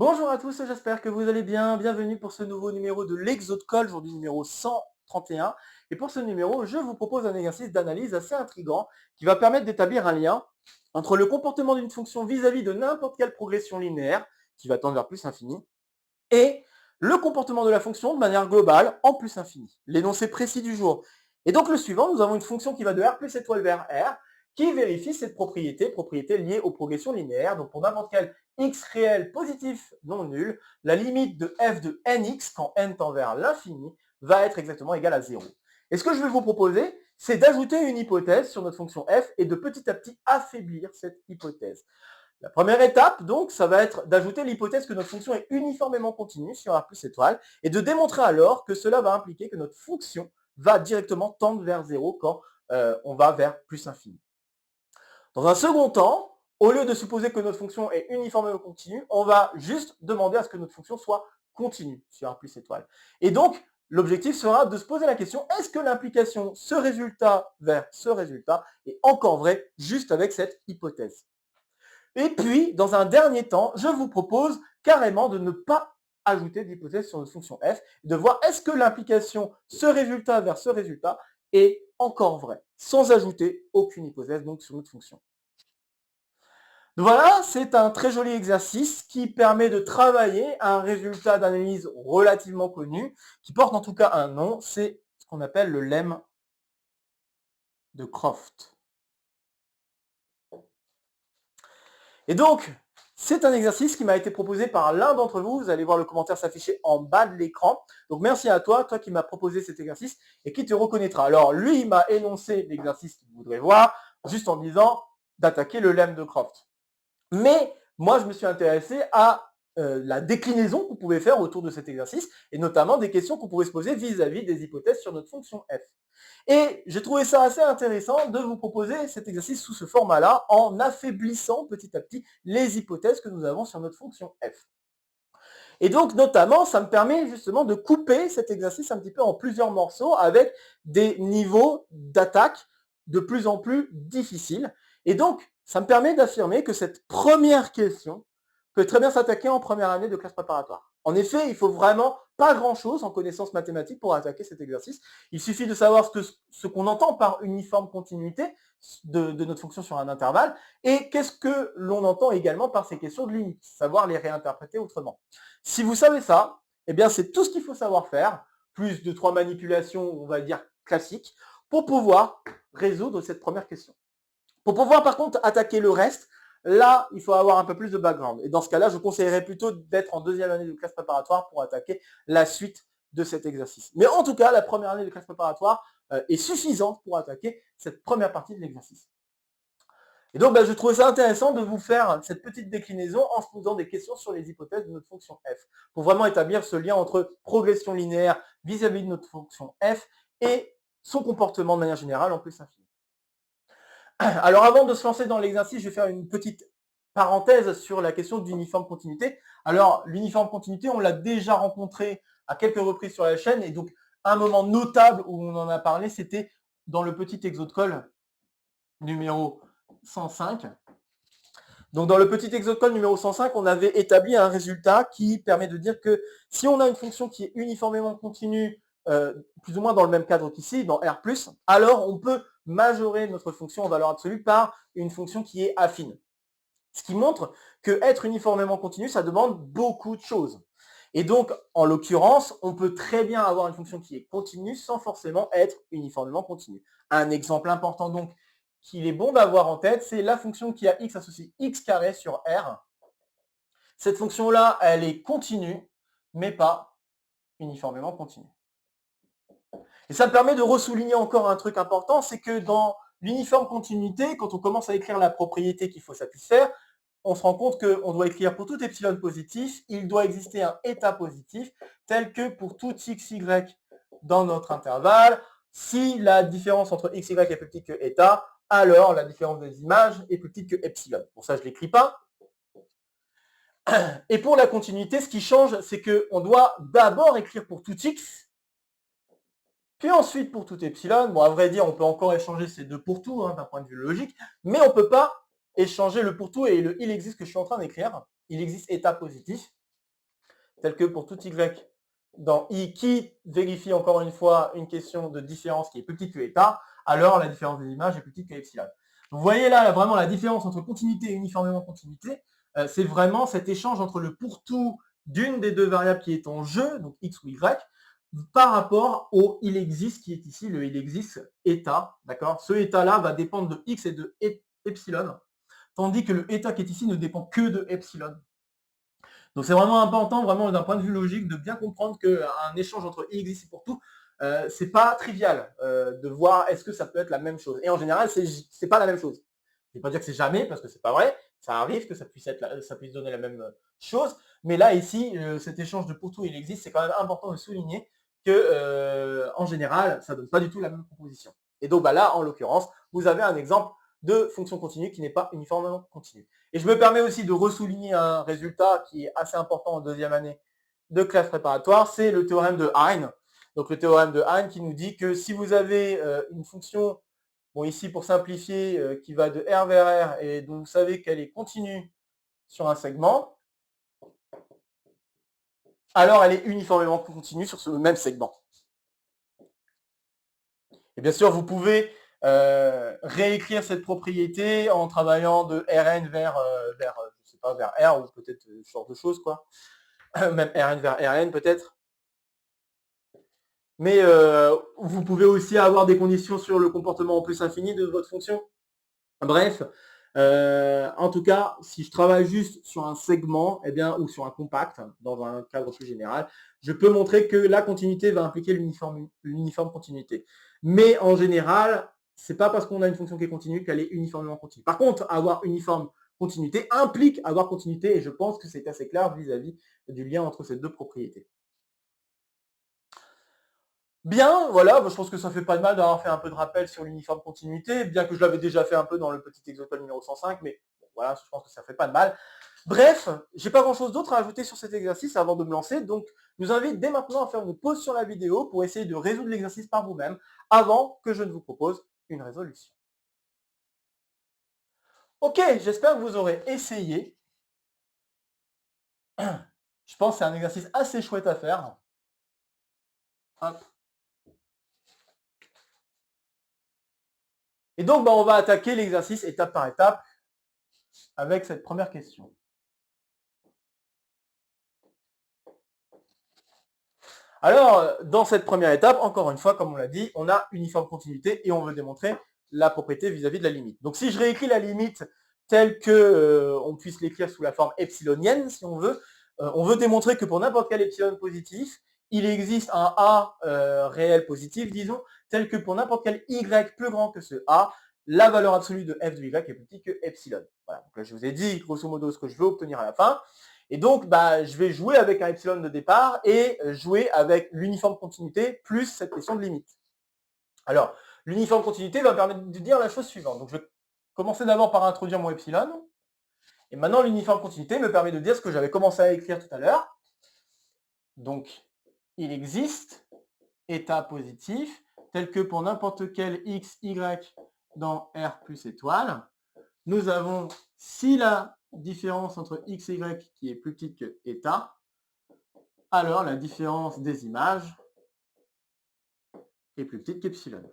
Bonjour à tous, j'espère que vous allez bien. Bienvenue pour ce nouveau numéro de l'Exode-Call, aujourd'hui numéro 131. Et pour ce numéro, je vous propose un exercice d'analyse assez intriguant qui va permettre d'établir un lien entre le comportement d'une fonction vis-à-vis de n'importe quelle progression linéaire, qui va tendre vers plus infini, et le comportement de la fonction de manière globale en plus infini. L'énoncé précis du jour. Et donc le suivant, nous avons une fonction qui va de R plus étoile vers R, qui vérifie cette propriété liée aux progressions linéaires. Donc pour n'importe quel x réel positif non nul, la limite de f de nx, quand n tend vers l'infini, va être exactement égale à 0. Et ce que je vais vous proposer, c'est d'ajouter une hypothèse sur notre fonction f et de petit à petit affaiblir cette hypothèse. La première étape, donc, ça va être d'ajouter l'hypothèse que notre fonction est uniformément continue sur R plus étoile et de démontrer alors que cela va impliquer que notre fonction va directement tendre vers 0 quand on va vers plus infini. Dans un second temps, au lieu de supposer que notre fonction est uniformément continue, on va juste demander à ce que notre fonction soit continue sur R plus étoile. Et donc, l'objectif sera de se poser la question, est-ce que l'implication ce résultat vers ce résultat est encore vraie juste avec cette hypothèse? Et puis, dans un dernier temps, je vous propose carrément de ne pas ajouter d'hypothèse sur notre fonction f, de voir est-ce que l'implication ce résultat vers ce résultat est encore vraie, sans ajouter aucune hypothèse donc sur notre fonction. Donc voilà, c'est un très joli exercice qui permet de travailler un résultat d'analyse relativement connu, qui porte en tout cas un nom, c'est ce qu'on appelle le lemme de Croft. Et donc, c'est un exercice qui m'a été proposé par l'un d'entre vous. Vous allez voir le commentaire s'afficher en bas de l'écran. Donc, merci à toi, toi qui m'as proposé cet exercice et qui te reconnaîtra. Alors, lui, il m'a énoncé l'exercice qu'il voudrait voir, juste en disant d'attaquer le lemme de Croft. Mais moi, je me suis intéressé à la déclinaison qu'on pouvait faire autour de cet exercice, et notamment des questions qu'on pouvait se poser vis-à-vis des hypothèses sur notre fonction f. Et j'ai trouvé ça assez intéressant de vous proposer cet exercice sous ce format-là, en affaiblissant petit à petit les hypothèses que nous avons sur notre fonction f. Et donc, notamment, ça me permet justement de couper cet exercice un petit peu en plusieurs morceaux avec des niveaux d'attaque de plus en plus difficiles. Et donc, ça me permet d'affirmer que cette première question peut très bien s'attaquer en première année de classe préparatoire. En effet, il faut vraiment pas grand-chose en connaissances mathématiques pour attaquer cet exercice. Il suffit de savoir ce qu'on entend par uniforme continuité de notre fonction sur un intervalle et qu'est-ce que l'on entend également par ces questions de limite, savoir les réinterpréter autrement. Si vous savez ça, eh bien c'est tout ce qu'il faut savoir faire, plus de 3 manipulations, on va dire, classiques, pour pouvoir résoudre cette première question. Pour pouvoir par contre attaquer le reste, là, il faut avoir un peu plus de background. Et dans ce cas-là, je conseillerais plutôt d'être en deuxième année de classe préparatoire pour attaquer la suite de cet exercice. Mais en tout cas, la première année de classe préparatoire est suffisante pour attaquer cette première partie de l'exercice. Et donc, je trouvais ça intéressant de vous faire cette petite déclinaison en se posant des questions sur les hypothèses de notre fonction f, pour vraiment établir ce lien entre progression linéaire vis-à-vis de notre fonction f et son comportement de manière générale en plus infini. Alors avant de se lancer dans l'exercice, je vais faire une petite parenthèse sur la question d'uniforme continuité. Alors l'uniforme continuité, on l'a déjà rencontré à quelques reprises sur la chaîne, et donc un moment notable où on en a parlé, c'était dans le petit exode-call numéro 105. Donc dans le petit exode-call numéro 105, on avait établi un résultat qui permet de dire que si on a une fonction qui est uniformément continue, plus ou moins dans le même cadre qu'ici, dans R+, alors on peut majorer notre fonction en valeur absolue par une fonction qui est affine. Ce qui montre que être uniformément continu, ça demande beaucoup de choses. Et donc, en l'occurrence, on peut très bien avoir une fonction qui est continue sans forcément être uniformément continue. Un exemple important donc qu'il est bon d'avoir en tête, c'est la fonction qui a x associé x carré sur R. Cette fonction-là, elle est continue, mais pas uniformément continue. Et ça me permet de ressouligner encore un truc important, c'est que dans l'uniforme continuité, quand on commence à écrire la propriété qu'il faut satisfaire, on se rend compte qu'on doit écrire pour tout epsilon positif, il doit exister un état positif, tel que pour tout x, y dans notre intervalle, si la différence entre x, y est plus petite que état, alors la différence des images est plus petite que epsilon. Pour ça, je ne l'écris pas. Et pour la continuité, ce qui change, c'est qu'on doit d'abord écrire pour tout x, puis ensuite pour tout epsilon. Bon, à vrai dire, on peut encore échanger ces deux pour tout, d'un point de vue logique, mais on ne peut pas échanger le pour tout et le il existe que je suis en train d'écrire. Il existe état positif. tel que pour tout y dans i qui vérifie encore une fois une question de différence qui est plus petite que état, alors la différence des images est plus petite que epsilon. Donc, vous voyez là, vraiment la différence entre continuité et uniformément continuité, c'est vraiment cet échange entre le pour tout d'une des deux variables qui est en jeu, donc x ou y, par rapport au il existe qui est ici, le il existe état, d'accord? Ce état-là va dépendre de x et de epsilon, tandis que le état qui est ici ne dépend que de epsilon. Donc c'est vraiment important, vraiment d'un point de vue logique, de bien comprendre qu'un échange entre il existe et pour tout, c'est pas trivial de voir est-ce que ça peut être la même chose. Et en général, c'est pas la même chose. Je ne vais pas dire que c'est jamais, parce que c'est pas vrai. Ça arrive que ça puisse donner la même chose. Mais là, ici, cet échange de pour tout il existe, c'est quand même important de souligner que, en général, ça donne pas du tout la même proposition. Et donc bah là, en l'occurrence, vous avez un exemple de fonction continue qui n'est pas uniformément continue. Et je me permets aussi de ressouligner un résultat qui est assez important en deuxième année de classe préparatoire, c'est le théorème de Hein. Donc le théorème de Hein qui nous dit que si vous avez une fonction, bon ici pour simplifier, qui va de R vers R et dont vous savez qu'elle est continue sur un segment, alors elle est uniformément continue sur ce même segment. Et bien sûr, vous pouvez réécrire cette propriété en travaillant de Rn vers je sais pas, vers R ou peut-être ce genre de choses, quoi. Même Rn vers Rn peut-être. Mais vous pouvez aussi avoir des conditions sur le comportement en plus infini de votre fonction. Bref, en tout cas, si je travaille juste sur un segment, eh bien, ou sur un compact, dans un cadre plus général, je peux montrer que la continuité va impliquer l'uniforme continuité. Mais en général, c'est pas parce qu'on a une fonction qui est continue qu'elle est uniformément continue. Par contre, avoir uniforme continuité implique avoir continuité, et je pense que c'est assez clair vis-à-vis du lien entre ces deux propriétés. Bien, voilà, je pense que ça fait pas de mal d'avoir fait un peu de rappel sur l'uniforme continuité, bien que je l'avais déjà fait un peu dans le petit exotole numéro 105, mais bon, voilà, je pense que ça fait pas de mal. Bref, j'ai pas grand chose d'autre à ajouter sur cet exercice avant de me lancer, donc je vous invite dès maintenant à faire une pause sur la vidéo pour essayer de résoudre l'exercice par vous-même avant que je ne vous propose une résolution. Ok, j'espère que vous aurez essayé. Je pense que c'est un exercice assez chouette à faire. Hop. Et donc, on va attaquer l'exercice étape par étape avec cette première question. Alors, dans cette première étape, encore une fois, comme on l'a dit, on a uniforme continuité et on veut démontrer la propriété vis-à-vis de la limite. Donc, si je réécris la limite telle que on puisse l'écrire sous la forme epsilonienne, si on veut démontrer que pour n'importe quel epsilon positif, il existe un A réel positif, disons, tel que pour n'importe quel Y plus grand que ce A, la valeur absolue de f de Y est plus petite que epsilon. Voilà. Donc là, je vous ai dit, grosso modo, ce que je veux obtenir à la fin. Et donc, je vais jouer avec un epsilon de départ et jouer avec l'uniforme continuité plus cette question de limite. Alors, l'uniforme continuité va me permettre de dire la chose suivante. Donc, je vais commencer d'abord par introduire mon epsilon. Et maintenant, l'uniforme continuité me permet de dire ce que j'avais commencé à écrire tout à l'heure. Donc, il existe état positif tel que pour n'importe quel x, y dans R plus étoile. Nous avons, si la différence entre x et y qui est plus petite que état, alors la différence des images est plus petite qu'epsilon.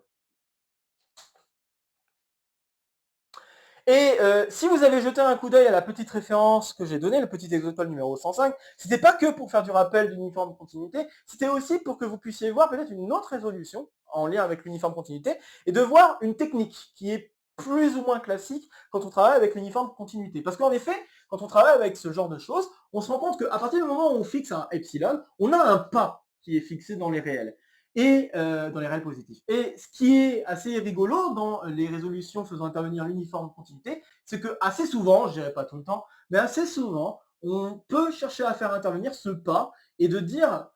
Et si vous avez jeté un coup d'œil à la petite référence que j'ai donnée, le petit exotole numéro 105, c'était pas que pour faire du rappel d'uniforme continuité, c'était aussi pour que vous puissiez voir peut-être une autre résolution en lien avec l'uniforme continuité et de voir une technique qui est plus ou moins classique quand on travaille avec l'uniforme continuité. Parce qu'en effet, quand on travaille avec ce genre de choses, on se rend compte qu'à partir du moment où on fixe un epsilon, on a un pas qui est fixé dans les réels. Et dans les réels positifs. Et ce qui est assez rigolo dans les résolutions faisant intervenir l'uniforme continuité, c'est que assez souvent, je dirais pas tout le temps, mais assez souvent, on peut chercher à faire intervenir ce pas et de dire,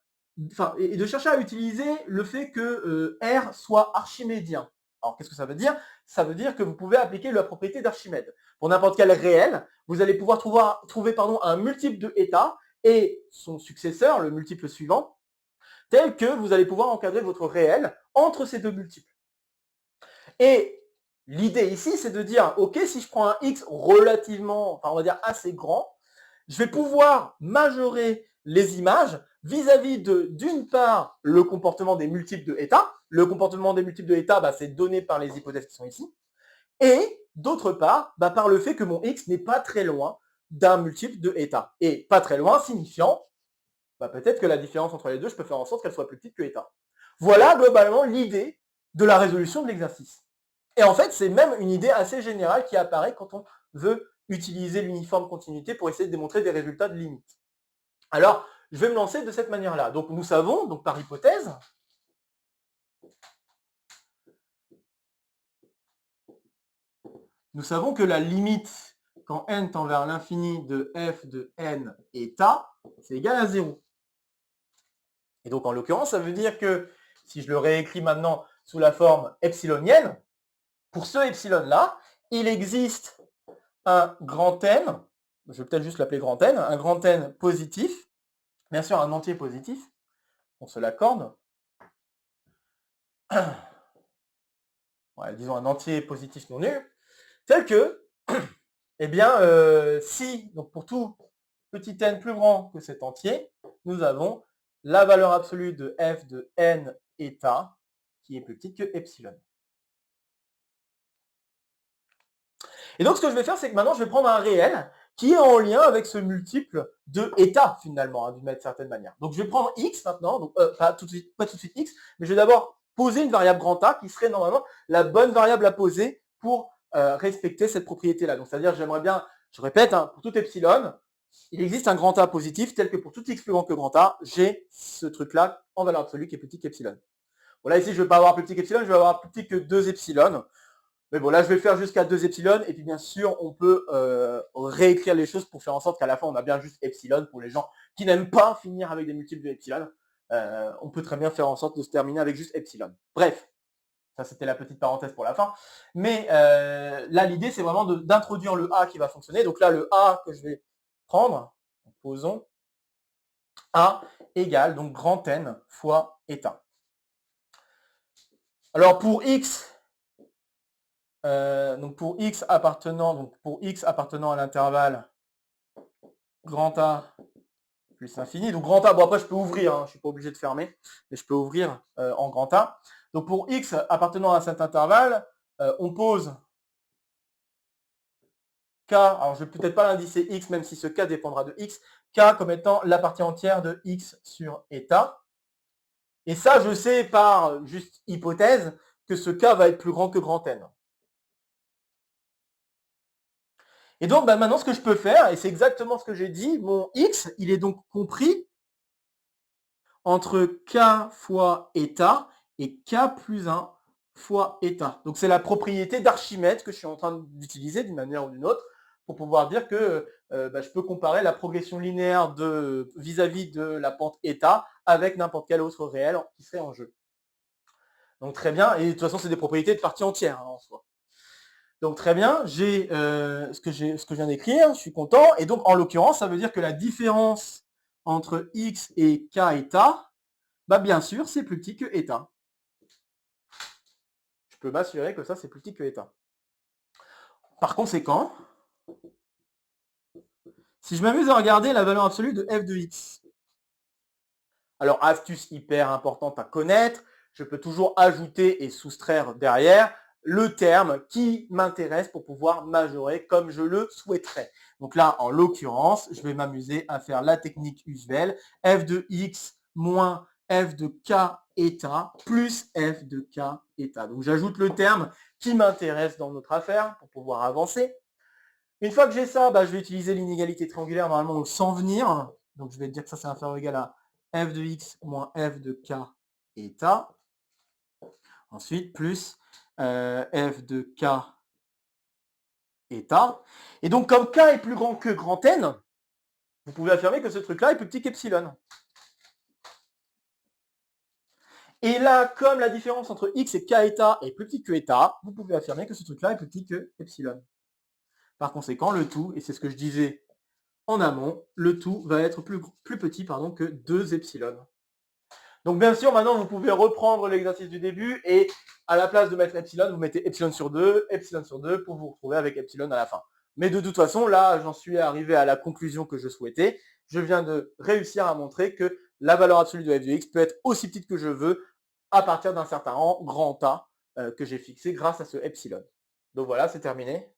et de chercher à utiliser le fait que R soit archimédien. Alors qu'est-ce que ça veut dire? Ça veut dire que vous pouvez appliquer la propriété d'Archimède. Pour n'importe quel réel, vous allez pouvoir trouver un multiple de état et son successeur, le multiple suivant, tel que vous allez pouvoir encadrer votre réel entre ces deux multiples. Et l'idée ici, c'est de dire, ok, si je prends un x relativement, on va dire assez grand, je vais pouvoir majorer les images vis-à-vis de, d'une part, le comportement des multiples de état. Le comportement des multiples de état, c'est donné par les hypothèses qui sont ici. Et d'autre part, par le fait que mon x n'est pas très loin d'un multiple de état. Et pas très loin signifiant, peut-être que la différence entre les deux, je peux faire en sorte qu'elle soit plus petite que état. Voilà globalement l'idée de la résolution de l'exercice. Et en fait, c'est même une idée assez générale qui apparaît quand on veut utiliser l'uniforme continuité pour essayer de démontrer des résultats de limite. Alors, je vais me lancer de cette manière-là. Donc, nous savons, donc par hypothèse, nous savons que la limite quand n tend vers l'infini de f de n état, c'est égal à 0. Et donc, en l'occurrence, ça veut dire que si je le réécris maintenant sous la forme epsilonienne, pour ce epsilon-là, il existe un grand n, je vais peut-être juste l'appeler grand n, un grand n positif, bien sûr un entier positif, on se l'accorde. Ouais, disons un entier positif non nul, tel que, si, donc pour tout petit n plus grand que cet entier, nous avons la valeur absolue de f de n état qui est plus petite que epsilon. Et donc ce que je vais faire, c'est que maintenant je vais prendre un réel qui est en lien avec ce multiple de état finalement, d'une certaine manière. Donc je vais prendre x maintenant, donc pas tout de suite x, mais je vais d'abord poser une variable grand A qui serait normalement la bonne variable à poser pour respecter cette propriété-là. Donc c'est-à-dire, j'aimerais bien, je répète, pour tout epsilon, il existe un grand A positif tel que pour tout x plus grand que grand A, j'ai ce truc-là en valeur absolue qui est plus petit qu'epsilon. Bon là ici, je ne vais pas avoir plus petit qu'epsilon, je vais avoir plus petit que 2 epsilon. Mais bon, là, je vais faire jusqu'à 2 epsilon. Et puis, bien sûr, on peut réécrire les choses pour faire en sorte qu'à la fin, on a bien juste epsilon pour les gens qui n'aiment pas finir avec des multiples de epsilon. On peut très bien faire en sorte de se terminer avec juste epsilon. Bref, ça, c'était la petite parenthèse pour la fin. Mais là, l'idée, c'est vraiment d'introduire le A qui va fonctionner. Donc là, le A que je vais prendre, posons A égale donc grand N fois état. Alors, pour X, donc pour x appartenant à l'intervalle grand A plus infini, donc grand A, bon après je peux ouvrir, je ne suis pas obligé de fermer, mais je peux ouvrir en grand A. Donc pour x appartenant à cet intervalle, on pose k, alors je ne vais peut-être pas l'indicer x, même si ce k dépendra de x, k comme étant la partie entière de x sur état. Et ça, je sais par juste hypothèse que ce k va être plus grand que grand N. Et donc, maintenant, ce que je peux faire, et c'est exactement ce que j'ai dit, mon x, il est donc compris entre k fois état et k plus 1 fois état. Donc, c'est la propriété d'Archimède que je suis en train d'utiliser d'une manière ou d'une autre pour pouvoir dire que je peux comparer la progression linéaire vis-à-vis de la pente état avec n'importe quel autre réel qui serait en jeu. Donc, très bien. Et de toute façon, c'est des propriétés de partie entière en soi. Donc très bien, j'ai ce que je viens d'écrire, je suis content. Et donc en l'occurrence, ça veut dire que la différence entre x et k état, bien sûr, c'est plus petit que état. Je peux m'assurer que ça, c'est plus petit que état. Par conséquent, si je m'amuse à regarder la valeur absolue de f de x, alors astuce hyper importante à connaître, je peux toujours ajouter et soustraire derrière le terme qui m'intéresse pour pouvoir majorer comme je le souhaiterais. Donc là, en l'occurrence, je vais m'amuser à faire la technique usuelle, f de x moins f de k état plus f de k état. Donc j'ajoute le terme qui m'intéresse dans notre affaire pour pouvoir avancer. Une fois que j'ai ça, je vais utiliser l'inégalité triangulaire normalement sans venir. Donc je vais dire que ça c'est inférieur ou égal à f de x moins f de k état. Ensuite, plus f de k état. Et donc, comme k est plus grand que grand N, vous pouvez affirmer que ce truc-là est plus petit qu'epsilon. Et là, comme la différence entre x et k état est plus petite que état, vous pouvez affirmer que ce truc-là est plus petit que epsilon. Par conséquent, le tout, et c'est ce que je disais en amont, le tout va être plus petit que 2 epsilon. Donc bien sûr, maintenant, vous pouvez reprendre l'exercice du début et à la place de mettre epsilon, vous mettez epsilon sur 2 pour vous retrouver avec epsilon à la fin. Mais de toute façon, là, j'en suis arrivé à la conclusion que je souhaitais. je viens de réussir à montrer que la valeur absolue de f de x peut être aussi petite que je veux à partir d'un certain rang, grand A, que j'ai fixé grâce à ce epsilon. Donc voilà, c'est terminé.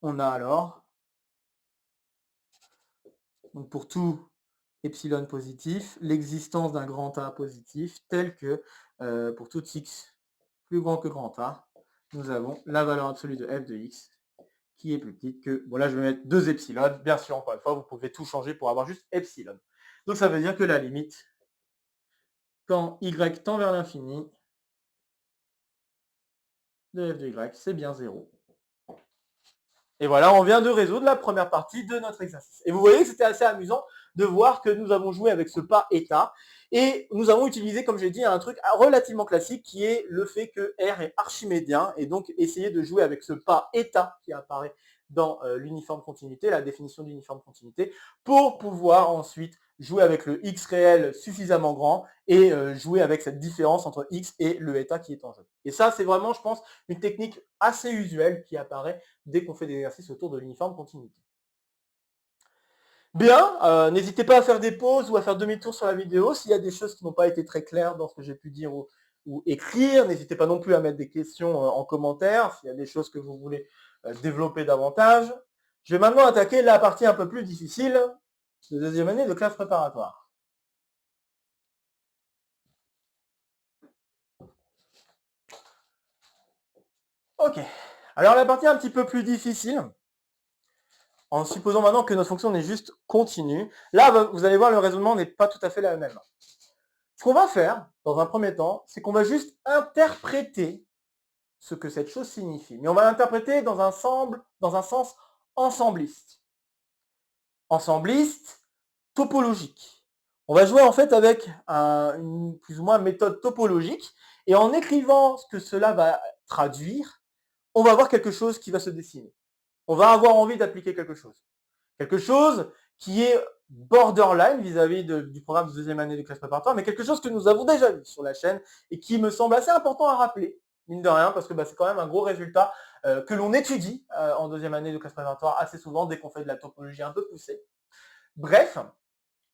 On a alors, donc pour tout epsilon positif, l'existence d'un grand A positif tel que pour tout x plus grand que grand A, nous avons la valeur absolue de f de x qui est plus petite que... Bon là je vais mettre 2 epsilon, bien sûr encore une fois vous pouvez tout changer pour avoir juste epsilon. Donc ça veut dire que la limite, quand y tend vers l'infini, de f de y, c'est bien 0. Et voilà, on vient de résoudre la première partie de notre exercice. Et vous voyez que c'était assez amusant de voir que nous avons joué avec ce pas état et nous avons utilisé, comme j'ai dit, un truc relativement classique qui est le fait que R est archimédien et donc essayer de jouer avec ce pas état qui apparaît dans l'uniforme continuité, la définition d'uniforme continuité, pour pouvoir ensuite jouer avec le x réel suffisamment grand et jouer avec cette différence entre x et le état qui est en jeu. Et ça, c'est vraiment, je pense, une technique assez usuelle qui apparaît dès qu'on fait des exercices autour de l'uniforme continuité. Bien, n'hésitez pas à faire des pauses ou à faire demi-tour sur la vidéo. S'il y a des choses qui n'ont pas été très claires dans ce que j'ai pu dire ou écrire, n'hésitez pas non plus à mettre des questions en commentaire, s'il y a des choses que vous voulez développer davantage. Je vais maintenant attaquer la partie un peu plus difficile de deuxième année de classe préparatoire. Ok, alors la partie un petit peu plus difficile, en supposant maintenant que notre fonction est juste continue. Là, vous allez voir, le raisonnement n'est pas tout à fait la même. Ce qu'on va faire, dans un premier temps, c'est qu'on va juste interpréter ce que cette chose signifie. Mais on va l'interpréter dans un sens ensembliste. Ensembliste, topologique. On va jouer en fait avec une plus ou moins méthode topologique, et en écrivant ce que cela va traduire, on va avoir quelque chose qui va se dessiner. On va avoir envie d'appliquer quelque chose. Quelque chose qui est borderline vis-à-vis du programme de deuxième année de classe préparatoire, mais quelque chose que nous avons déjà vu sur la chaîne et qui me semble assez important à rappeler, mine de rien, parce que c'est quand même un gros résultat que l'on étudie en deuxième année de classe préparatoire assez souvent dès qu'on fait de la topologie un peu poussée. Bref,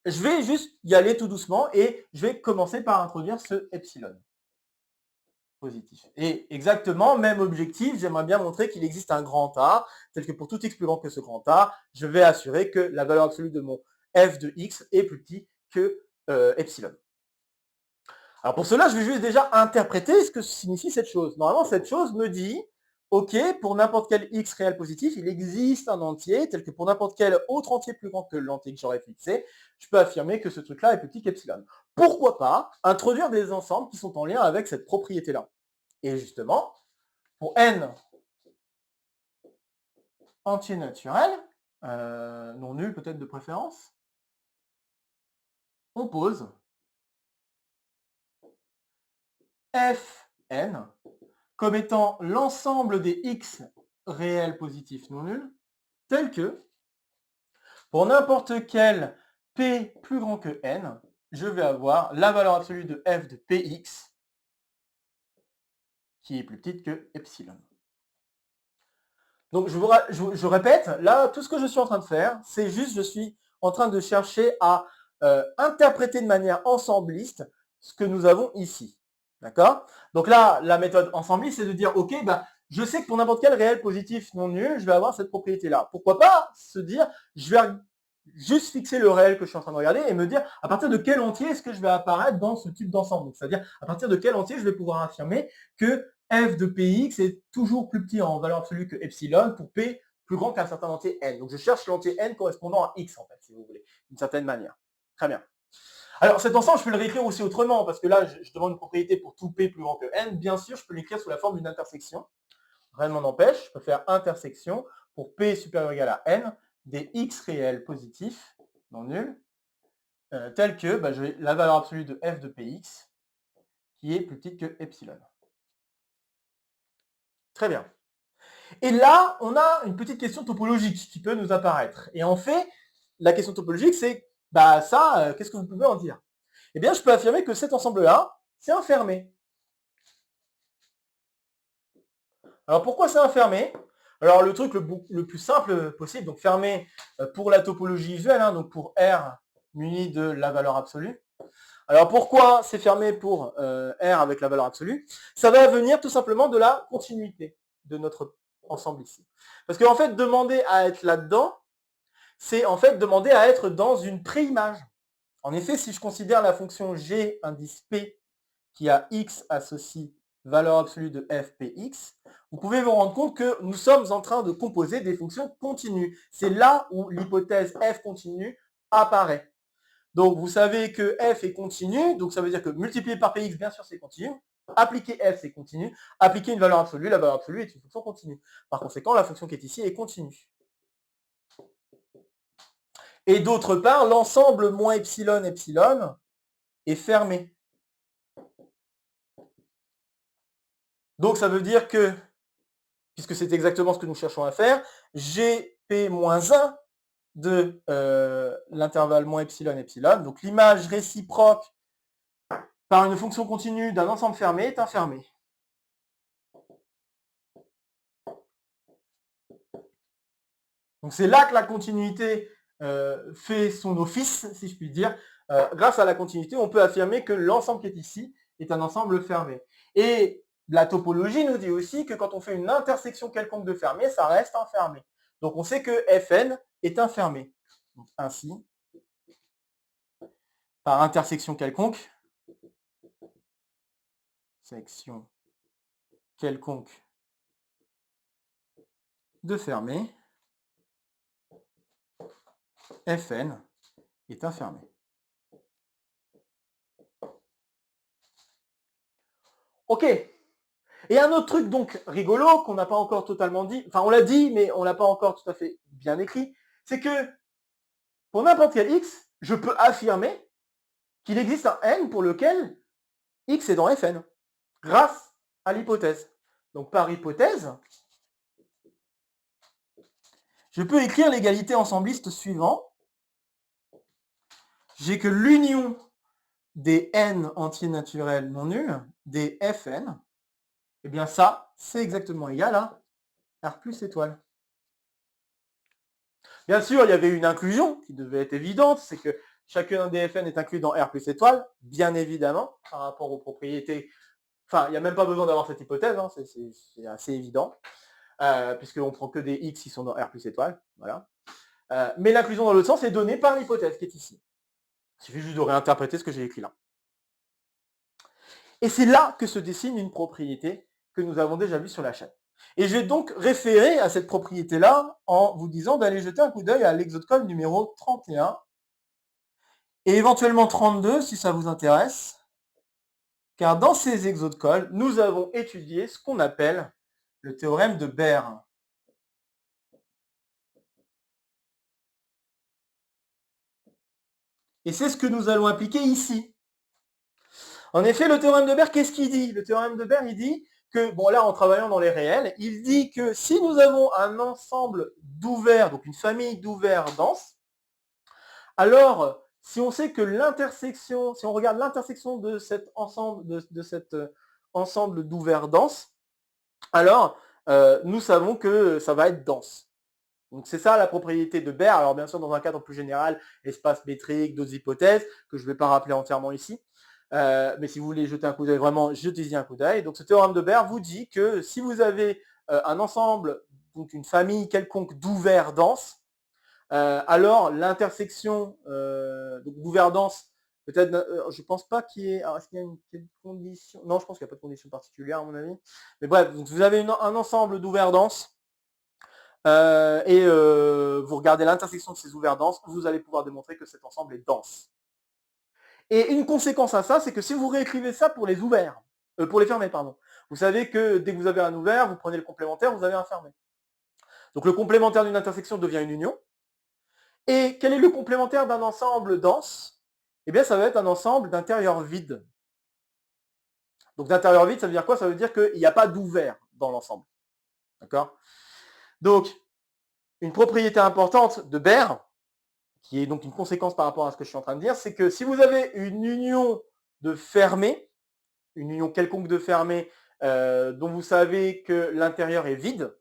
je vais juste y aller tout doucement et je vais commencer par introduire ce epsilon positif. Et exactement, même objectif, j'aimerais bien montrer qu'il existe un grand A, tel que pour tout x plus grand que ce grand A, je vais assurer que la valeur absolue de mon f de x est plus petit que epsilon. Alors pour cela, je vais juste déjà interpréter ce que signifie cette chose. Normalement, cette chose me dit, ok, pour n'importe quel x réel positif, il existe un entier, tel que pour n'importe quel autre entier plus grand que l'entier que j'aurais fixé, je peux affirmer que ce truc-là est plus petit qu'epsilon. Pourquoi pas introduire des ensembles qui sont en lien avec cette propriété-là? Et justement, pour n entier naturel, non nul peut-être de préférence, on pose Fn comme étant l'ensemble des x réels positifs non nuls, tel que, pour n'importe quel p plus grand que n, je vais avoir la valeur absolue de f de px qui est plus petite que epsilon. Donc je répète, là, tout ce que je suis en train de faire, c'est juste, je suis en train de chercher à interpréter de manière ensembliste ce que nous avons ici. D'accord? Donc là, la méthode ensembliste, c'est de dire, ok, je sais que pour n'importe quel réel positif non nul, je vais avoir cette propriété-là. Pourquoi pas se dire, je vais juste fixer le réel que je suis en train de regarder et me dire à partir de quel entier est-ce que je vais apparaître dans ce type d'ensemble. C'est-à-dire à partir de quel entier je vais pouvoir affirmer que f de px est toujours plus petit en valeur absolue que epsilon pour p plus grand qu'un certain entier n. Donc je cherche l'entier n correspondant à x en fait, si vous voulez, d'une certaine manière. Très bien. Alors cet ensemble, je peux le réécrire aussi autrement, parce que là, je demande une propriété pour tout p plus grand que n. Bien sûr, je peux l'écrire sous la forme d'une intersection. Rien ne m'en empêche, je peux faire intersection pour p supérieur ou égal à n des x réels positifs, non nuls, tel que j'ai la valeur absolue de f de px qui est plus petite que epsilon. Très bien. Et là, on a une petite question topologique qui peut nous apparaître. Et en fait, la question topologique, c'est, qu'est-ce que vous pouvez en dire? Eh bien, je peux affirmer que cet ensemble-là, c'est un fermé. Alors, pourquoi c'est un fermé? Alors le truc le plus simple possible, donc fermé pour la topologie visuelle, hein, donc pour R muni de la valeur absolue. Alors pourquoi c'est fermé pour R avec la valeur absolue? Ça va venir tout simplement de la continuité de notre ensemble ici. Parce qu'en fait, demander à être là-dedans, c'est en fait demander à être dans une préimage. En effet, si je considère la fonction g indice p qui a x associe valeur absolue de f px, vous pouvez vous rendre compte que nous sommes en train de composer des fonctions continues. C'est là où l'hypothèse f continue apparaît. Donc vous savez que f est continu, donc ça veut dire que multiplié par px, bien sûr, c'est continu. Appliquer f, c'est continu. Appliquer une valeur absolue, la valeur absolue est une fonction continue. Par conséquent, la fonction qui est ici est continue. Et d'autre part, l'ensemble moins epsilon, epsilon est fermé. Donc ça veut dire que, puisque c'est exactement ce que nous cherchons à faire, gp-1 de l'intervalle moins epsilon, epsilon, donc l'image réciproque par une fonction continue d'un ensemble fermé est infermée. Donc c'est là que la continuité fait son office, si je puis dire. Grâce à la continuité, on peut affirmer que l'ensemble qui est ici est un ensemble fermé. Et la topologie nous dit aussi que quand on fait une intersection quelconque de fermé, ça reste infermé. Donc on sait que Fn est infermé. Donc, ainsi, par intersection quelconque, section quelconque de fermé, Fn est infermé. Ok. Et un autre truc donc rigolo qu'on n'a pas encore totalement dit, enfin on l'a dit mais on l'a pas encore tout à fait bien écrit, c'est que pour n'importe quel x, je peux affirmer qu'il existe un n pour lequel x est dans Fn, grâce à l'hypothèse. Donc par hypothèse, je peux écrire l'égalité ensembliste suivant. J'ai que l'union des n entiers naturels non nuls, des Fn, et bien ça, c'est exactement égal à R plus étoile. Bien sûr, il y avait une inclusion qui devait être évidente, c'est que chacun des Fn est inclus dans R plus étoile, bien évidemment, par rapport aux propriétés. Enfin, il n'y a même pas besoin d'avoir cette hypothèse, hein, c'est assez évident, puisqu'on prend que des x qui sont dans R plus étoile. Voilà. Mais l'inclusion dans l'autre sens est donnée par l'hypothèse qui est ici. Il suffit juste de réinterpréter ce que j'ai écrit là. Et c'est là que se dessine une propriété que nous avons déjà vue sur la chaîne. Et je vais donc référer à cette propriété-là en vous disant d'aller jeter un coup d'œil à l'exode-call numéro 31 et éventuellement 32 si ça vous intéresse, car dans ces exode-calls, nous avons étudié ce qu'on appelle le théorème de Baire. Et c'est ce que nous allons appliquer ici. En effet, le théorème de Baire, qu'est-ce qu'il dit? Le théorème de Baire, il dit que, bon là, en travaillant dans les réels, il dit que si nous avons un ensemble d'ouverts, donc une famille d'ouverts denses, alors, si on sait que l'intersection, si on regarde l'intersection de cet ensemble, ensemble d'ouverts denses, alors nous savons que ça va être dense. Donc c'est ça la propriété de Baire. Alors bien sûr, dans un cadre plus général, espace métrique, d'autres hypothèses, que je ne vais pas rappeler entièrement ici. Mais si vous voulez jeter un coup d'œil, vraiment, jetez-y un coup d'œil. Donc ce théorème de Baire vous dit que si vous avez un ensemble, donc une famille quelconque d'ouverts denses, alors l'intersection d'ouvert dense, peut-être, je pense pas qu'il y ait, alors est-ce qu'il y a une condition? Non, je pense qu'il n'y a pas de condition particulière à mon avis. Mais bref, donc vous avez un ensemble d'ouverts denses, et vous regardez l'intersection de ces ouverts denses, vous allez pouvoir démontrer que cet ensemble est dense. Et une conséquence à ça, c'est que si vous réécrivez ça pour les ouverts, pour les fermés, pardon, vous savez que dès que vous avez un ouvert, vous prenez le complémentaire, vous avez un fermé. Donc le complémentaire d'une intersection devient une union. Et quel est le complémentaire d'un ensemble dense? Eh bien, ça va être un ensemble d'intérieurs vides. Donc d'intérieur vide, ça veut dire quoi? Ça veut dire qu'il n'y a pas d'ouvert dans l'ensemble. D'accord? Donc, une propriété importante de Baire, qui est donc une conséquence par rapport à ce que je suis en train de dire, c'est que si vous avez une union de fermés, une union quelconque de fermés, dont vous savez que l'intérieur est vide,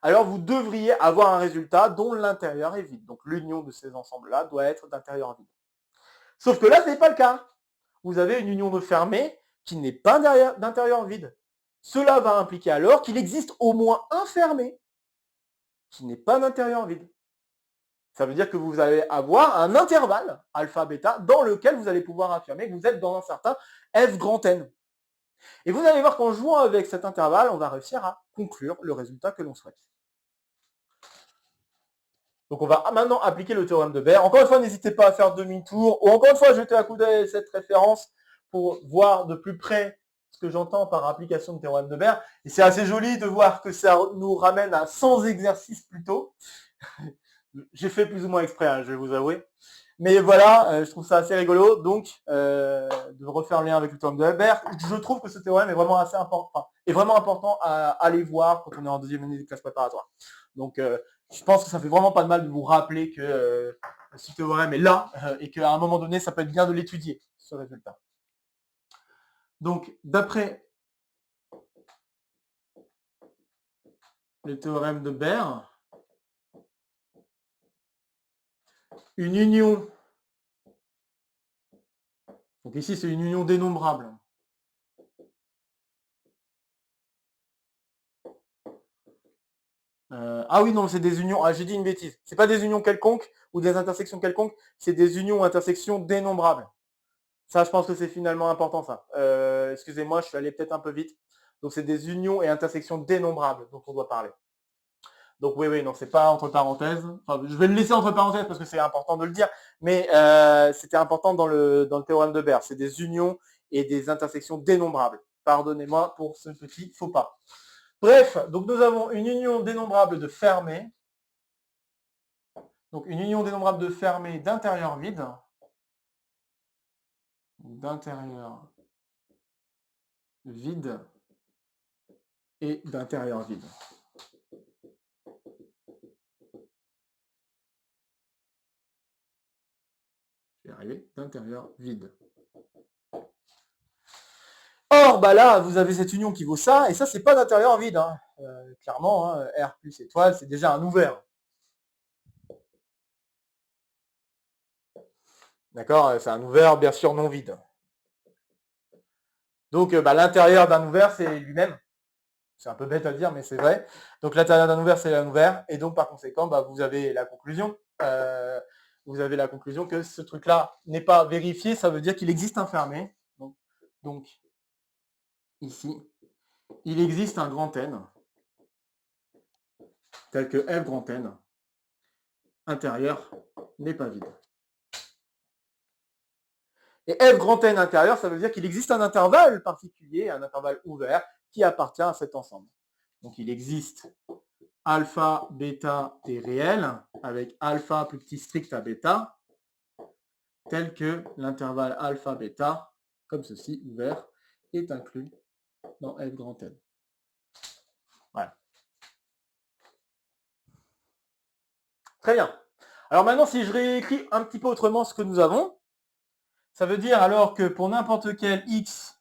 alors vous devriez avoir un résultat dont l'intérieur est vide. Donc l'union de ces ensembles-là doit être d'intérieur vide. Sauf que là, ce n'est pas le cas. Vous avez une union de fermé qui n'est pas d'intérieur vide. Cela va impliquer alors qu'il existe au moins un fermé qui n'est pas d'intérieur vide. Ça veut dire que vous allez avoir un intervalle alpha-bêta dans lequel vous allez pouvoir affirmer que vous êtes dans un certain F grand N. Et vous allez voir qu'en jouant avec cet intervalle, on va réussir à conclure le résultat que l'on souhaite. Donc on va maintenant appliquer le théorème de Baire. Encore une fois, n'hésitez pas à faire demi-tour, ou encore une fois, jeter un coup d'œil à cette référence pour voir de plus près ce que j'entends par application de théorème de Baire. Et c'est assez joli de voir que ça nous ramène à 100 exercices plus tôt. J'ai fait plus ou moins exprès, hein, je vais vous avouer. Mais voilà, je trouve ça assez rigolo, donc de refaire le lien avec le théorème de Baire. Je trouve que ce théorème est vraiment assez important, à aller voir quand on est en deuxième année de classe préparatoire. Donc je pense que ça fait vraiment pas de mal de vous rappeler que ce théorème est là et qu'à un moment donné, ça peut être bien de l'étudier, ce résultat. Donc d'après le théorème de Baire, une union, donc ici c'est une union dénombrable. Ah oui, non, c'est des unions. Ah, j'ai dit une bêtise. C'est pas des unions quelconques ou des intersections quelconques, c'est des unions ou intersections dénombrables. Ça, je pense que c'est finalement important, ça. Excusez-moi, je suis allé peut-être un peu vite. Donc, c'est des unions et intersections dénombrables dont on doit parler. Donc, oui, non, c'est pas entre parenthèses. Enfin, je vais le laisser entre parenthèses parce que c'est important de le dire, mais c'était important dans le théorème de Baire. C'est des unions et des intersections dénombrables. Pardonnez-moi pour ce petit faux pas. Bref, donc nous avons une union dénombrable de fermés. Donc une union dénombrable de fermés d'intérieur vide. D'intérieur vide et d'intérieur vide. Je vais y arriver, d'intérieur vide. Or, bah là, vous avez cette union qui vaut ça, et ça, c'est pas d'intérieur vide. Hein. Clairement, hein, R plus étoile, c'est déjà un ouvert. D'accord, c'est un ouvert, bien sûr, non vide. Donc, l'intérieur d'un ouvert, c'est lui-même. C'est un peu bête à dire, mais c'est vrai. Donc, l'intérieur d'un ouvert, c'est un ouvert. Et donc, par conséquent, vous avez la conclusion. Vous avez la conclusion que ce truc-là n'est pas vérifié. Ça veut dire qu'il existe un fermé. Donc, ici, il existe un grand N, tel que F grand N, intérieur n'est pas vide. Et F grand N intérieur, ça veut dire qu'il existe un intervalle particulier, un intervalle ouvert, qui appartient à cet ensemble. Donc il existe alpha, bêta et réel, avec alpha plus petit strict à bêta, tel que l'intervalle alpha, bêta, comme ceci, ouvert, est inclus dans F grand N. Voilà. Très bien. Alors maintenant, si je réécris un petit peu autrement ce que nous avons, ça veut dire alors que pour n'importe quel x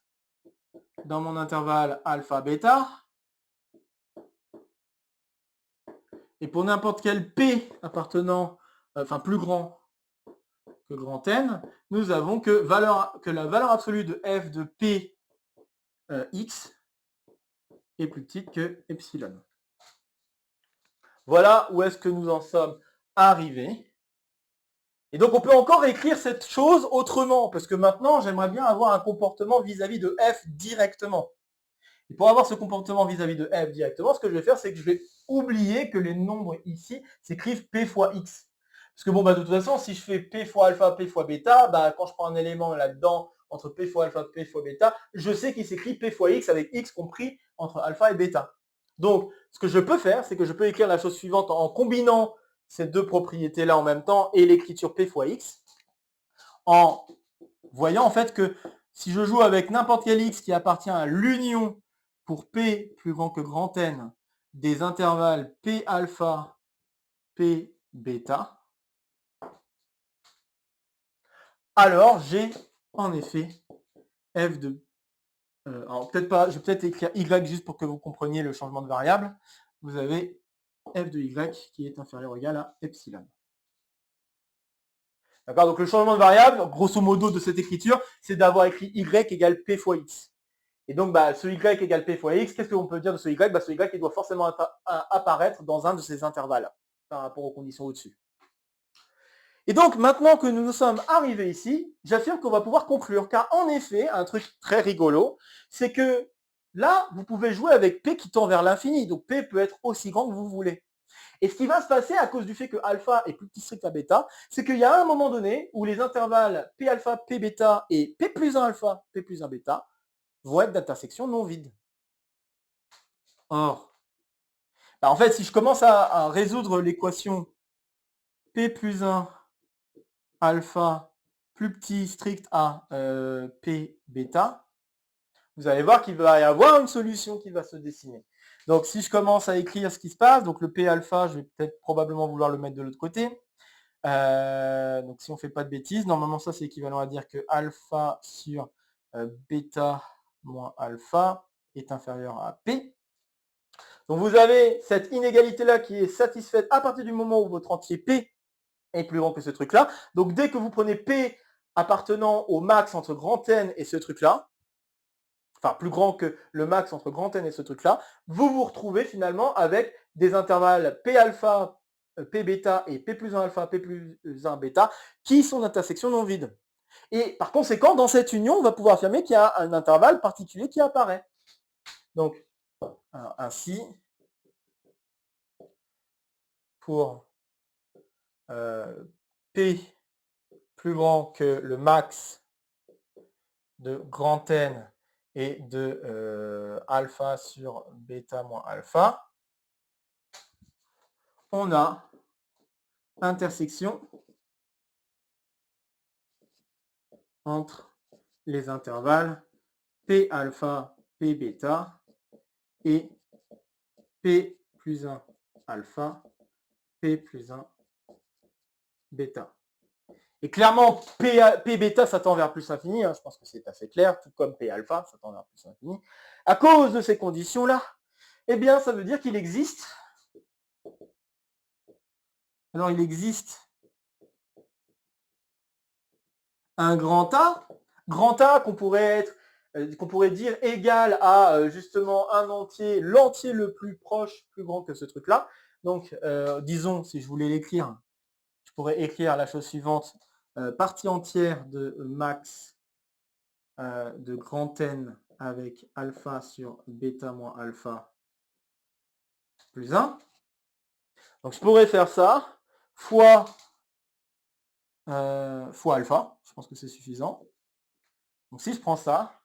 dans mon intervalle alpha, bêta, et pour n'importe quel p appartenant, enfin plus grand que grand N, nous avons que la valeur absolue de f de p x est plus petite que epsilon. Voilà où est-ce que nous en sommes arrivés. Et donc on peut encore écrire cette chose autrement, parce que maintenant j'aimerais bien avoir un comportement vis-à-vis de f directement. Et pour avoir ce comportement vis-à-vis de f directement, ce que je vais faire, c'est que je vais oublier que les nombres ici s'écrivent p fois x. Parce que de toute façon, si je fais p fois alpha, p fois bêta, quand je prends un élément là-dedans, entre p fois alpha, p fois bêta, je sais qu'il s'écrit p fois x avec x compris entre alpha et bêta. Donc, ce que je peux faire, c'est que je peux écrire la chose suivante en combinant ces deux propriétés-là en même temps et l'écriture p fois x, en voyant en fait que si je joue avec n'importe quel x qui appartient à l'union pour p plus grand que grand N des intervalles p alpha, p bêta, alors j'ai en effet f de... alors peut-être pas, je vais peut-être écrire y juste pour que vous compreniez le changement de variable. Vous avez f de y qui est inférieur ou égal à epsilon. D'accord? Donc le changement de variable, grosso modo de cette écriture, c'est d'avoir écrit y égale p fois x. Et donc ce y égale p fois x, qu'est-ce qu'on peut dire de ce y? Ce y il doit forcément apparaître dans un de ces intervalles par rapport aux conditions au-dessus. Et donc maintenant que nous nous sommes arrivés ici, j'affirme qu'on va pouvoir conclure, car en effet, un truc très rigolo, c'est que là, vous pouvez jouer avec p qui tend vers l'infini, donc p peut être aussi grand que vous voulez. Et ce qui va se passer à cause du fait que alpha est plus petit strict à bêta, c'est qu'il y a un moment donné où les intervalles p alpha, p bêta et p plus 1 alpha, p plus 1 bêta vont être d'intersection non vide. Or, en fait, si je commence à résoudre l'équation p plus 1 alpha plus petit strict à p bêta, vous allez voir qu'il va y avoir une solution qui va se dessiner. Donc si je commence à écrire ce qui se passe, donc le p alpha, je vais peut-être probablement vouloir le mettre de l'autre côté. Donc si on ne fait pas de bêtises, normalement ça c'est équivalent à dire que alpha sur bêta moins alpha est inférieur à p. Donc vous avez cette inégalité-là qui est satisfaite à partir du moment où votre entier p est plus grand que ce truc-là. Donc dès que vous prenez p appartenant au max entre grand N et ce truc-là, enfin plus grand que le max entre grand N et ce truc-là, vous vous retrouvez finalement avec des intervalles p alpha, p bêta et p plus 1 alpha, p plus 1 bêta qui sont d'intersection non vide. Et par conséquent, dans cette union, on va pouvoir affirmer qu'il y a un intervalle particulier qui apparaît. Donc, ainsi, pour p plus grand que le max de grand N et de alpha sur bêta moins alpha, on a intersection entre les intervalles p alpha, p bêta et p plus 1 alpha, p plus 1 bêta. Et clairement, P bêta, ça tend vers plus l'infini, hein, je pense que c'est assez clair, tout comme P alpha, ça tend vers plus l'infini. À cause de ces conditions-là, eh bien, ça veut dire qu'il existe. Alors, il existe un grand A qu'on pourrait dire égal à justement un entier, l'entier le plus proche, plus grand que ce truc-là. Donc, disons, si je voulais l'écrire, je pourrais écrire la chose suivante. Partie entière de max de grand N avec alpha sur bêta moins alpha plus 1. Donc je pourrais faire ça fois alpha, je pense que c'est suffisant. Donc si je prends ça,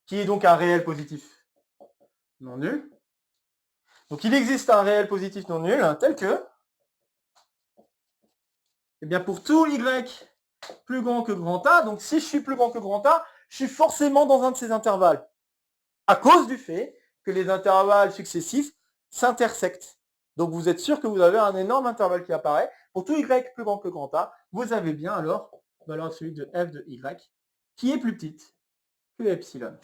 qui est donc un réel positif non nul, donc il existe un réel positif non nul tel que, eh bien pour tout y plus grand que grand A, donc si je suis plus grand que grand A, je suis forcément dans un de ces intervalles, à cause du fait que les intervalles successifs s'intersectent. Donc vous êtes sûr que vous avez un énorme intervalle qui apparaît. Pour tout y plus grand que grand A, vous avez bien alors valeur absolue de f de y qui est plus petite que epsilon.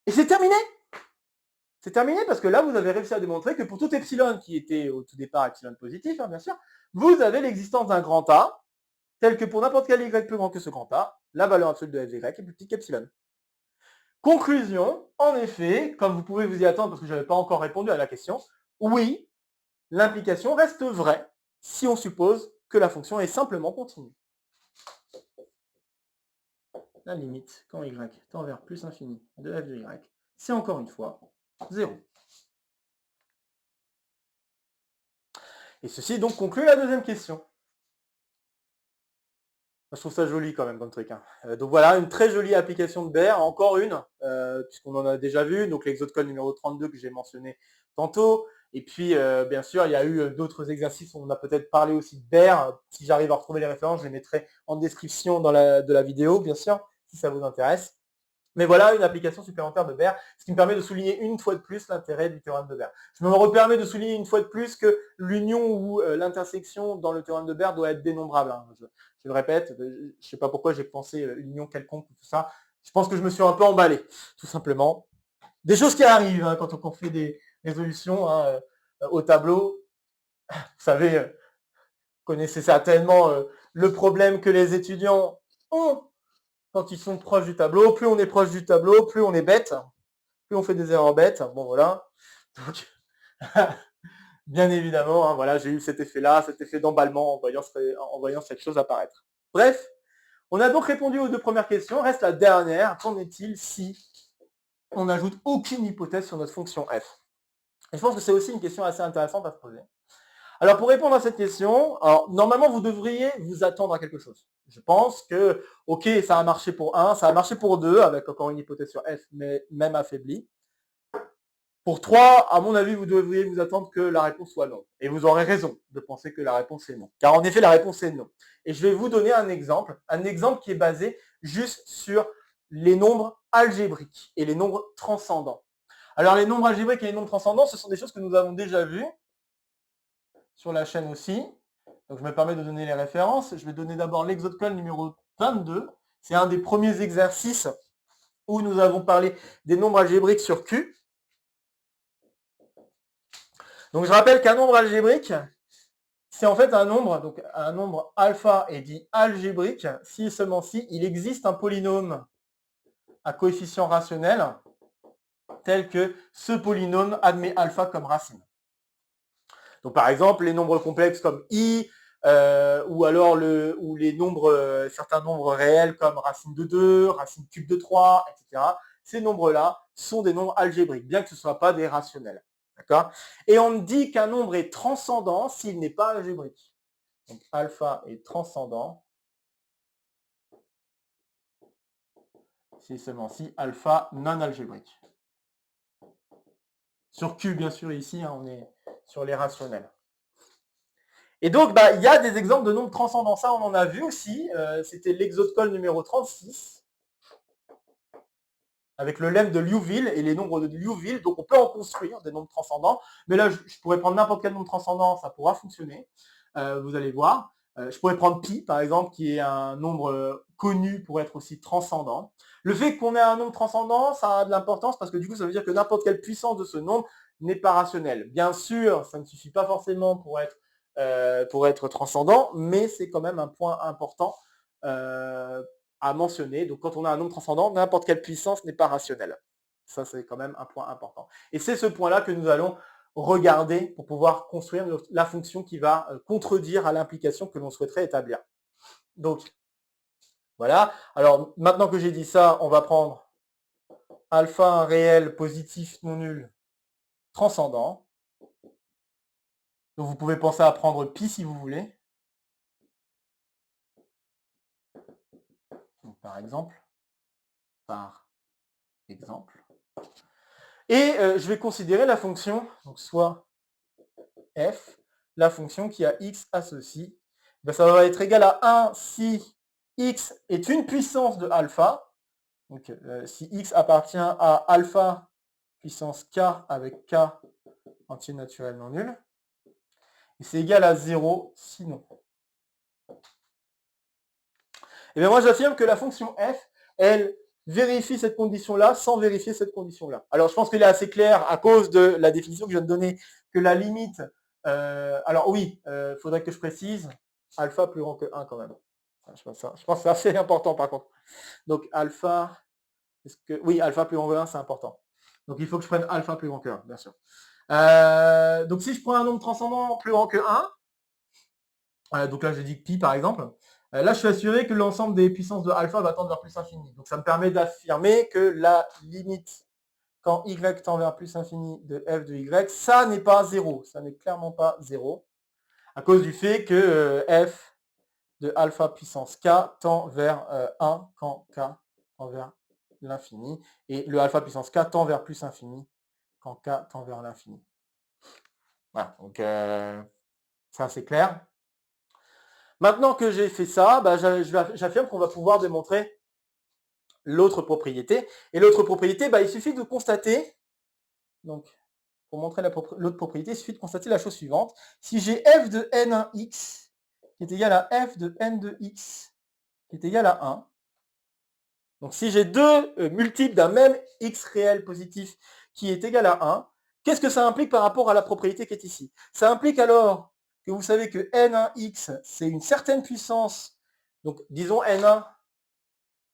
Et c'est terminé. C'est terminé parce que là, vous avez réussi à démontrer que pour tout epsilon qui était au tout départ epsilon positif, hein, bien sûr, vous avez l'existence d'un grand A, tel que pour n'importe quel y plus grand que ce grand A, la valeur absolue de f de y est plus petite qu'epsilon. Conclusion, en effet, comme vous pouvez vous y attendre parce que je n'avais pas encore répondu à la question, oui, l'implication reste vraie si on suppose que la fonction est simplement continue. La limite, quand y tend vers plus infini de f de y, c'est encore une fois 0. Et ceci donc conclut la deuxième question. Je trouve ça joli quand même comme truc. Hein. Donc voilà, une très jolie application de Baire, encore une, puisqu'on en a déjà vu, donc l'exode-code numéro 32 que j'ai mentionné tantôt. Et puis, bien sûr, il y a eu d'autres exercices, on a peut-être parlé aussi de Baire. Si j'arrive à retrouver les références, je les mettrai en description de la vidéo, bien sûr, si ça vous intéresse. Mais voilà une application supplémentaire de Baire, ce qui me permet de souligner une fois de plus l'intérêt du théorème de Baire. Je me repermets de souligner une fois de plus que l'union ou l'intersection dans le théorème de Baire doit être dénombrable. Hein. Je le répète, je ne sais pas pourquoi j'ai pensé union quelconque ou tout ça. Je pense que je me suis un peu emballé, tout simplement. Des choses qui arrivent hein, quand on fait des résolutions. Hein. au tableau. Vous savez, vous connaissez certainement le problème que les étudiants ont quand ils sont proches du tableau. Plus on est proche du tableau, plus on est bête, plus on fait des erreurs bêtes. Bon, voilà. Donc, bien évidemment, hein, voilà, j'ai eu cet effet-là, cet effet d'emballement en voyant cette chose apparaître. Bref, on a donc répondu aux 2 premières questions. Reste la dernière. Qu'en est-il si on n'ajoute aucune hypothèse sur notre fonction f? Et je pense que c'est aussi une question assez intéressante à se poser. Alors, pour répondre à cette question, alors, normalement, vous devriez vous attendre à quelque chose. Je pense que, ok, ça a marché pour 1, ça a marché pour 2, avec encore une hypothèse sur f, mais même affaiblie. Pour 3, à mon avis, vous devriez vous attendre que la réponse soit non. Et vous aurez raison de penser que la réponse est non. Car en effet, la réponse est non. Et je vais vous donner un exemple qui est basé juste sur les nombres algébriques et les nombres transcendants. Alors, les nombres algébriques et les nombres transcendants, ce sont des choses que nous avons déjà vues sur la chaîne aussi. Donc, je me permets de donner les références. Je vais donner d'abord l'exode-call numéro 22. C'est un des premiers exercices où nous avons parlé des nombres algébriques sur Q. Donc, je rappelle qu'un nombre algébrique, c'est en fait un nombre alpha est dit algébrique si et seulement si il existe un polynôme à coefficient rationnel tel que ce polynôme admet alpha comme racine. Donc par exemple, les nombres complexes comme i, ou alors certains nombres réels comme racine de 2, racine cube de 3, etc. Ces nombres-là sont des nombres algébriques, bien que ce ne soient pas des rationnels. D'accord ? Et on dit qu'un nombre est transcendant s'il n'est pas algébrique. Donc alpha est transcendant si seulement si alpha non algébrique. Sur Q, bien sûr, ici, on est sur les rationnels. Et donc, il y a des exemples de nombres transcendants. Ça, on en a vu aussi. C'était l'exode-call numéro 36, avec le lemme de Liouville et les nombres de Liouville. Donc, on peut en construire des nombres transcendants. Mais là, je pourrais prendre n'importe quel nombre transcendant, ça pourra fonctionner. Vous allez voir. Je pourrais prendre pi, par exemple, qui est un nombre connu pour être aussi transcendant. Le fait qu'on ait un nombre transcendant, ça a de l'importance parce que du coup, ça veut dire que n'importe quelle puissance de ce nombre n'est pas rationnelle. Bien sûr, ça ne suffit pas forcément pour être transcendant, mais c'est quand même un point important à mentionner. Donc, quand on a un nombre transcendant, n'importe quelle puissance n'est pas rationnelle. Ça, c'est quand même un point important. Et c'est ce point-là que nous allons regarder pour pouvoir construire la fonction qui va contredire à l'implication que l'on souhaiterait établir. Donc, voilà. Alors, maintenant que j'ai dit ça, on va prendre alpha un réel positif non nul transcendant. Donc, vous pouvez penser à prendre pi si vous voulez. Donc, par exemple. Et je vais considérer la fonction, donc soit f, la fonction qui a x associe. Ça va être égal à 1 si x est une puissance de alpha. Donc si x appartient à alpha puissance k avec k entier naturel non nul. Et c'est égal à 0 sinon. Et bien moi j'affirme que la fonction f, elle vérifie cette condition-là sans vérifier cette condition-là. Alors je pense qu'il est assez clair à cause de la définition que je viens de donner que la limite, alors oui, faudrait que je précise, alpha plus grand que 1 quand même. Je pense que c'est assez important par contre. Donc alpha, oui, alpha plus grand que 1, c'est important. Donc il faut que je prenne alpha plus grand que 1, bien sûr. Donc si je prends un nombre transcendant plus grand que 1, donc là j'ai dit pi par exemple, là je suis assuré que l'ensemble des puissances de alpha va tendre vers plus infini. Donc ça me permet d'affirmer que la limite quand y tend vers plus infini de f de y, ça n'est pas 0. Ça n'est clairement pas 0. À cause du fait que f de alpha puissance k tend vers 1 quand k tend vers l'infini. Et le alpha puissance k tend vers plus infini quand k tend vers l'infini. Voilà, donc ça c'est clair. Maintenant que j'ai fait ça, j'affirme qu'on va pouvoir démontrer l'autre propriété. Et l'autre propriété, il suffit de constater, donc pour montrer l'autre propriété, il suffit de constater la chose suivante. Si j'ai f de n1x qui est égal à f de n de x qui est égal à 1, donc si j'ai deux multiples d'un même x réel positif qui est égal à 1, Qu'est-ce que ça implique par rapport à la propriété qui est ici? Ça implique alors que vous savez que N1x, c'est une certaine puissance. Donc, disons N1,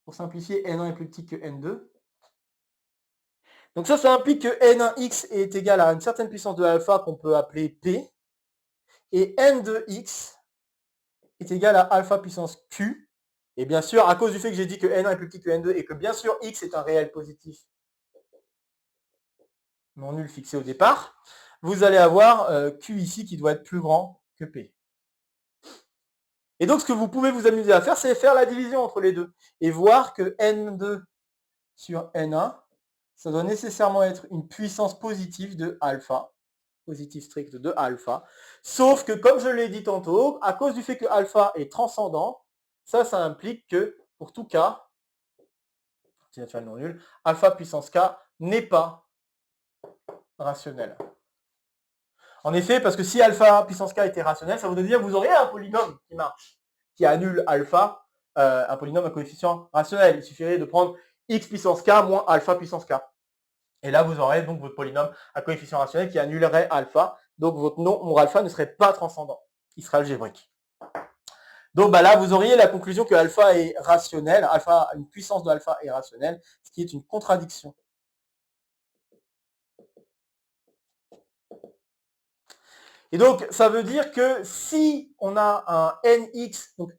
pour simplifier, N1 est plus petit que N2. Donc ça implique que N1x est égal à une certaine puissance de alpha qu'on peut appeler P. Et N2x est égal à alpha puissance Q. Et bien sûr, à cause du fait que j'ai dit que N1 est plus petit que N2 et que bien sûr x est un réel positif non nul fixé au départ, vous allez avoir Q ici qui doit être plus grand que P. Et donc ce que vous pouvez vous amuser à faire, c'est faire la division entre les deux et voir que N2 sur N1, ça doit nécessairement être une puissance positive de alpha, positive stricte de alpha, sauf que comme je l'ai dit tantôt, à cause du fait que alpha est transcendant, ça implique que pour tout cas, naturel non nul, alpha puissance k n'est pas rationnel. En effet, parce que si alpha puissance k était rationnel, ça voudrait dire que vous auriez un polynôme qui marche, qui annule alpha, un polynôme à coefficient rationnel. Il suffirait de prendre x puissance k moins alpha puissance k. Et là, vous aurez donc votre polynôme à coefficient rationnel qui annulerait alpha. Donc votre nombre alpha ne serait pas transcendant. Il serait algébrique. Donc là, vous auriez la conclusion que alpha est rationnel, alpha, une puissance de alpha est rationnelle, ce qui est une contradiction. Et donc, ça veut dire que si on a un nx, donc,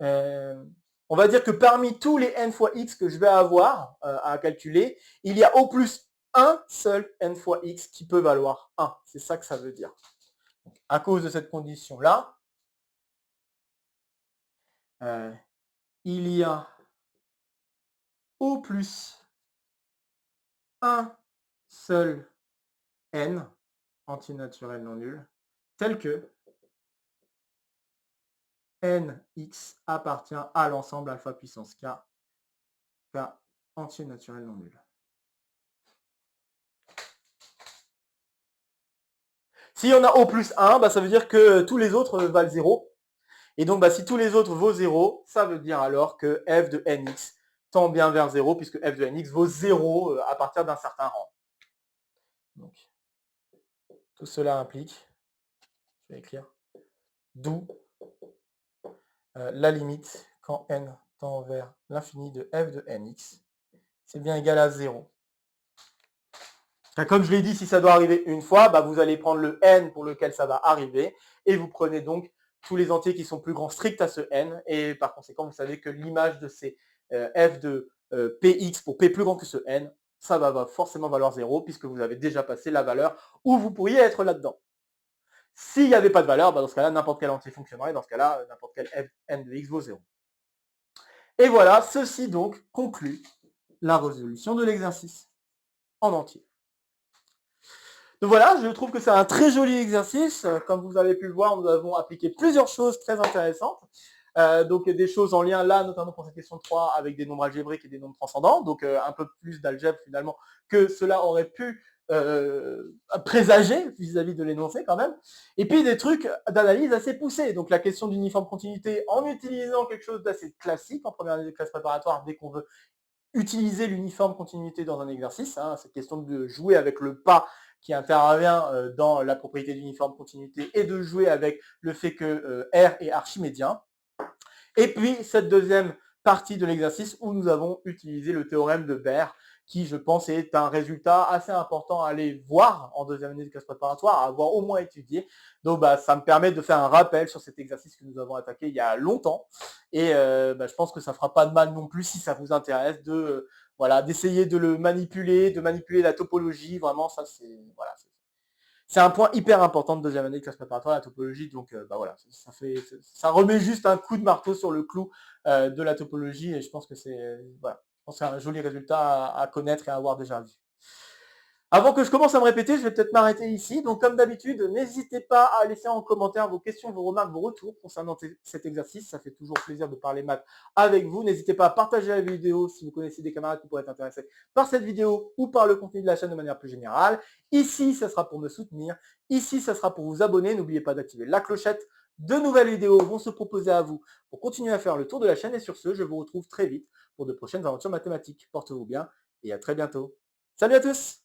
on va dire que parmi tous les n fois x que je vais avoir à calculer, il y a au plus un seul n fois x qui peut valoir 1. C'est ça que ça veut dire. Donc, à cause de cette condition-là, il y a au plus un seul n antinaturel non nul, tel que nx appartient à l'ensemble alpha puissance k, k entier naturel non nul. Si on a au plus 1, ça veut dire que tous les autres valent 0. Et donc, si tous les autres vaut 0, ça veut dire alors que f de nx tend bien vers 0, puisque f de nx vaut 0 à partir d'un certain rang. Donc, tout cela implique, je vais écrire, d'où la limite quand n tend vers l'infini de f de nx, c'est bien égal à 0. Comme je l'ai dit, si ça doit arriver une fois, vous allez prendre le n pour lequel ça va arriver, et vous prenez donc tous les entiers qui sont plus grands stricts à ce n, et par conséquent, vous savez que l'image de ces f de px pour p plus grand que ce n, ça va forcément valoir 0, puisque vous avez déjà passé la valeur où vous pourriez être là-dedans. S'il n'y avait pas de valeur, dans ce cas-là, n'importe quel entier fonctionnerait, dans ce cas-là, n'importe quel f n de x vaut 0. Et voilà, ceci donc conclut la résolution de l'exercice en entier. Donc voilà, je trouve que c'est un très joli exercice. Comme vous avez pu le voir, nous avons appliqué plusieurs choses très intéressantes. Donc des choses en lien là, notamment pour cette question 3, avec des nombres algébriques et des nombres transcendants. Donc un peu plus d'algèbre finalement que cela aurait pu présager vis-à-vis de l'énoncé quand même. Et puis des trucs d'analyse assez poussés. Donc la question d'uniforme continuité en utilisant quelque chose d'assez classique en première année de classe préparatoire dès qu'on veut utiliser l'uniforme continuité dans un exercice. Cette question de jouer avec le pas qui intervient dans la propriété d'uniforme continuité et de jouer avec le fait que R est archimédien. Et puis cette deuxième partie de l'exercice où nous avons utilisé le théorème de Baire, qui je pense est un résultat assez important à aller voir en deuxième année de classe préparatoire, à avoir au moins étudié. Donc ça me permet de faire un rappel sur cet exercice que nous avons attaqué il y a longtemps. Et je pense que ça ne fera pas de mal non plus si ça vous intéresse de d'essayer de le manipuler, de manipuler la topologie. Vraiment, ça c'est un point hyper important de deuxième année de classe préparatoire, la topologie. Donc ça remet juste un coup de marteau sur le clou de la topologie. Et je pense que c'est un joli résultat à connaître et à avoir déjà vu. Avant que je commence à me répéter, je vais peut-être m'arrêter ici. Donc comme d'habitude, n'hésitez pas à laisser en commentaire vos questions, vos remarques, vos retours concernant cet exercice. Ça fait toujours plaisir de parler maths avec vous. N'hésitez pas à partager la vidéo si vous connaissez des camarades qui pourraient être intéressés par cette vidéo ou par le contenu de la chaîne de manière plus générale. Ici, ça sera pour me soutenir. Ici, ça sera pour vous abonner. N'oubliez pas d'activer la clochette. De nouvelles vidéos vont se proposer à vous pour continuer à faire le tour de la chaîne. Et sur ce, je vous retrouve très vite pour de prochaines aventures mathématiques. Portez-vous bien et à très bientôt. Salut à tous!